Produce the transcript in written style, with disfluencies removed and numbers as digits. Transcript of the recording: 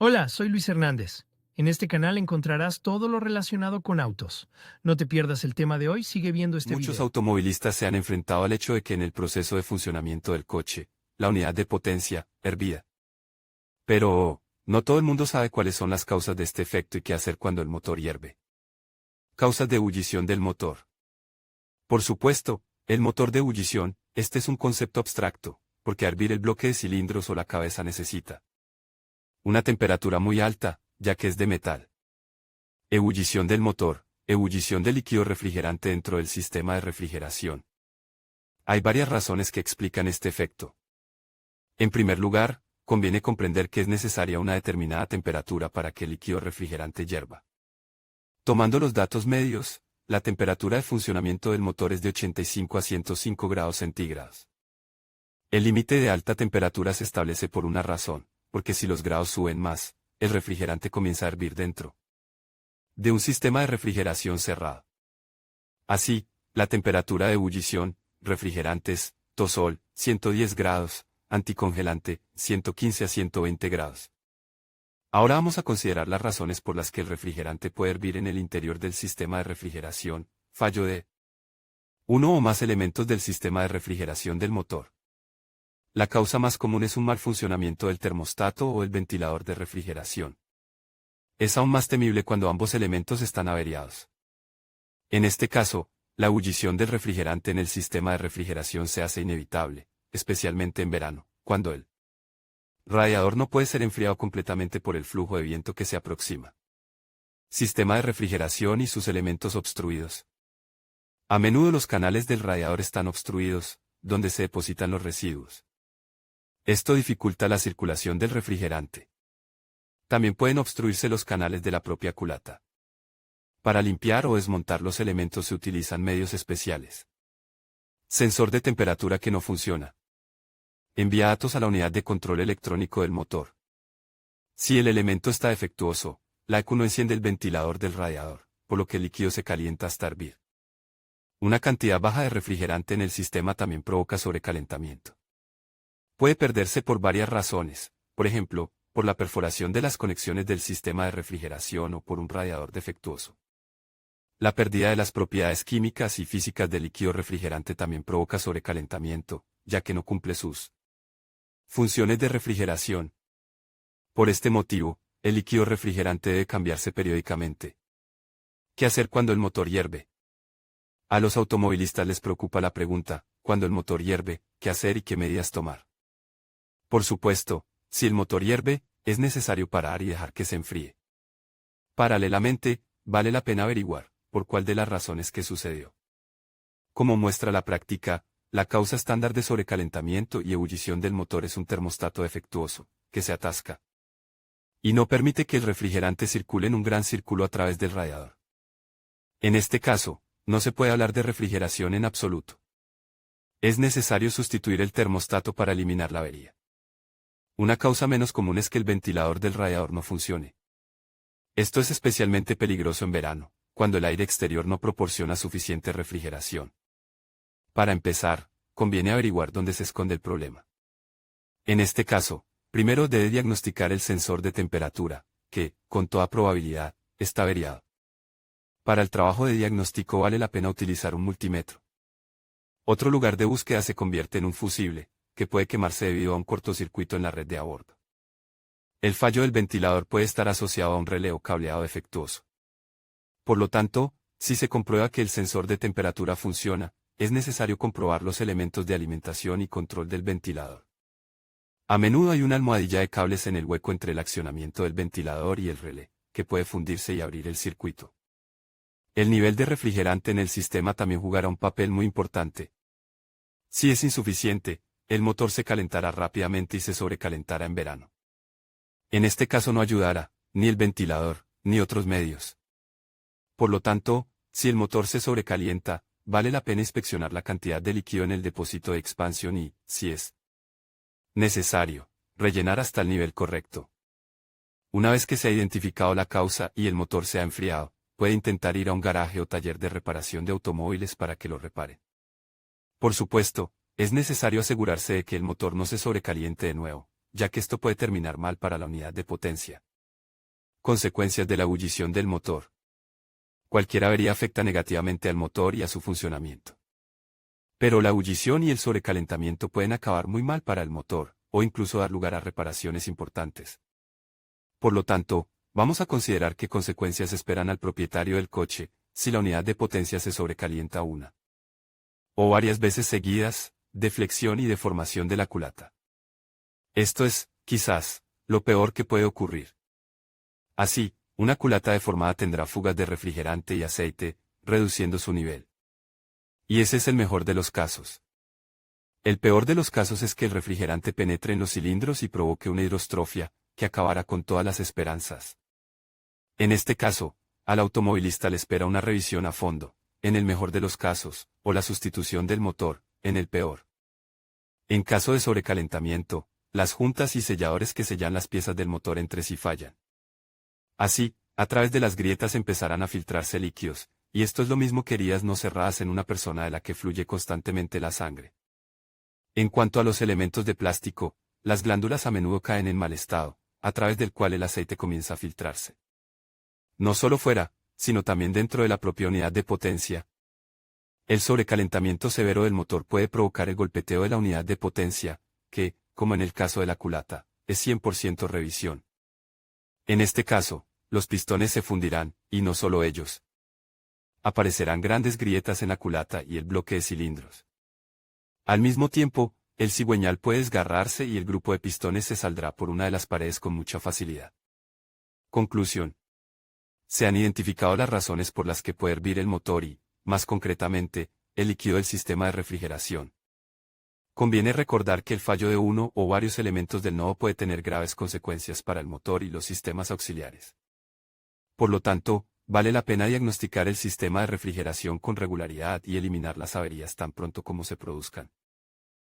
Hola, soy Luis Hernández. En este canal encontrarás todo lo relacionado con autos. No te pierdas el tema de hoy, sigue viendo este Muchos video. automovilistas se han enfrentado al hecho de que en el proceso de funcionamiento del coche, la unidad de potencia, hervida. Pero, no todo el mundo sabe cuáles son las causas de este efecto y qué hacer cuando el motor hierve. Causas de ebullición del motor. Por supuesto, el motor de ebullición, este es un concepto abstracto, porque hervir el bloque de cilindros o la cabeza necesita una temperatura muy alta, ya que es de metal. Ebullición del motor, ebullición de líquido refrigerante dentro del sistema de refrigeración. Hay varias razones que explican este efecto. En primer lugar, conviene comprender que es necesaria una determinada temperatura para que el líquido refrigerante hierva. Tomando los datos medios, la temperatura de funcionamiento del motor es de 85 a 105 grados centígrados. El límite de alta temperatura se establece por una razón, porque si los grados suben más, el refrigerante comienza a hervir dentro de un sistema de refrigeración cerrado. Así, la temperatura de ebullición, refrigerantes, tosol, 110 grados, anticongelante, 115 a 120 grados. Ahora vamos a considerar las razones por las que el refrigerante puede hervir en el interior del sistema de refrigeración, fallo de uno o más elementos del sistema de refrigeración del motor. La causa más común es un mal funcionamiento del termostato o el ventilador de refrigeración. Es aún más temible cuando ambos elementos están averiados. En este caso, la ebullición del refrigerante en el sistema de refrigeración se hace inevitable, especialmente en verano, cuando el radiador no puede ser enfriado completamente por el flujo de viento que se aproxima. Sistema de refrigeración y sus elementos obstruidos. A menudo los canales del radiador están obstruidos, donde se depositan los residuos. Esto dificulta la circulación del refrigerante. También pueden obstruirse los canales de la propia culata. Para limpiar o desmontar los elementos se utilizan medios especiales. Sensor de temperatura que no funciona. Envía datos a la unidad de control electrónico del motor. Si el elemento está defectuoso, la ECU no enciende el ventilador del radiador, por lo que el líquido se calienta hasta hervir. Una cantidad baja de refrigerante en el sistema también provoca sobrecalentamiento. Puede perderse por varias razones, por ejemplo, por la perforación de las conexiones del sistema de refrigeración o por un radiador defectuoso. La pérdida de las propiedades químicas y físicas del líquido refrigerante también provoca sobrecalentamiento, ya que no cumple sus funciones de refrigeración. Por este motivo, el líquido refrigerante debe cambiarse periódicamente. ¿Qué hacer cuando el motor hierve? A los automovilistas les preocupa la pregunta, cuando el motor hierve, ¿qué hacer y qué medidas tomar? Por supuesto, si el motor hierve, es necesario parar y dejar que se enfríe. Paralelamente, vale la pena averiguar por cuál de las razones que sucedió. Como muestra la práctica, la causa estándar de sobrecalentamiento y ebullición del motor es un termostato defectuoso, que se atasca y no permite que el refrigerante circule en un gran círculo a través del radiador. En este caso, no se puede hablar de refrigeración en absoluto. Es necesario sustituir el termostato para eliminar la avería. Una causa menos común es que el ventilador del radiador no funcione. Esto es especialmente peligroso en verano, cuando el aire exterior no proporciona suficiente refrigeración. Para empezar, conviene averiguar dónde se esconde el problema. En este caso, primero debe diagnosticar el sensor de temperatura, que, con toda probabilidad, está averiado. Para el trabajo de diagnóstico vale la pena utilizar un multímetro. Otro lugar de búsqueda se convierte en un fusible, que puede quemarse debido a un cortocircuito en la red de a bordo. El fallo del ventilador puede estar asociado a un relé o cableado defectuoso. Por lo tanto, si se comprueba que el sensor de temperatura funciona, es necesario comprobar los elementos de alimentación y control del ventilador. A menudo hay una almohadilla de cables en el hueco entre el accionamiento del ventilador y el relé, que puede fundirse y abrir el circuito. El nivel de refrigerante en el sistema también jugará un papel muy importante. Si es insuficiente, el motor se calentará rápidamente y se sobrecalentará en verano. En este caso no ayudará, ni el ventilador, ni otros medios. Por lo tanto, si el motor se sobrecalienta, vale la pena inspeccionar la cantidad de líquido en el depósito de expansión y, si es necesario, rellenar hasta el nivel correcto. Una vez que se ha identificado la causa y el motor se ha enfriado, puede intentar ir a un garaje o taller de reparación de automóviles para que lo reparen. Por supuesto, es necesario asegurarse de que el motor no se sobrecaliente de nuevo, ya que esto puede terminar mal para la unidad de potencia. Consecuencias de la ebullición del motor. Cualquier avería afecta negativamente al motor y a su funcionamiento. Pero la ebullición y el sobrecalentamiento pueden acabar muy mal para el motor, o incluso dar lugar a reparaciones importantes. Por lo tanto, vamos a considerar qué consecuencias esperan al propietario del coche, si la unidad de potencia se sobrecalienta una o varias veces seguidas, deflexión y deformación de la culata. Esto es, quizás, lo peor que puede ocurrir. Así, una culata deformada tendrá fugas de refrigerante y aceite, reduciendo su nivel. Y ese es el mejor de los casos. El peor de los casos es que el refrigerante penetre en los cilindros y provoque una hidrostrofia, que acabará con todas las esperanzas. En este caso, al automovilista le espera una revisión a fondo, en el mejor de los casos, o la sustitución del motor, en el peor. En caso de sobrecalentamiento, las juntas y selladores que sellan las piezas del motor entre sí fallan. Así, a través de las grietas empezarán a filtrarse líquidos, y esto es lo mismo que heridas no cerradas en una persona de la que fluye constantemente la sangre. En cuanto a los elementos de plástico, las glándulas a menudo caen en mal estado, a través del cual el aceite comienza a filtrarse. No solo fuera, sino también dentro de la propia unidad de potencia. El sobrecalentamiento severo del motor puede provocar el golpeteo de la unidad de potencia, que, como en el caso de la culata, es 100% revisión. En este caso, los pistones se fundirán, y no solo ellos. Aparecerán grandes grietas en la culata y el bloque de cilindros. Al mismo tiempo, el cigüeñal puede desgarrarse y el grupo de pistones se saldrá por una de las paredes con mucha facilidad. Conclusión. Se han identificado las razones por las que puede hervir el motor y, más concretamente, el líquido del sistema de refrigeración. Conviene recordar que el fallo de uno o varios elementos del nodo puede tener graves consecuencias para el motor y los sistemas auxiliares. Por lo tanto, vale la pena diagnosticar el sistema de refrigeración con regularidad y eliminar las averías tan pronto como se produzcan.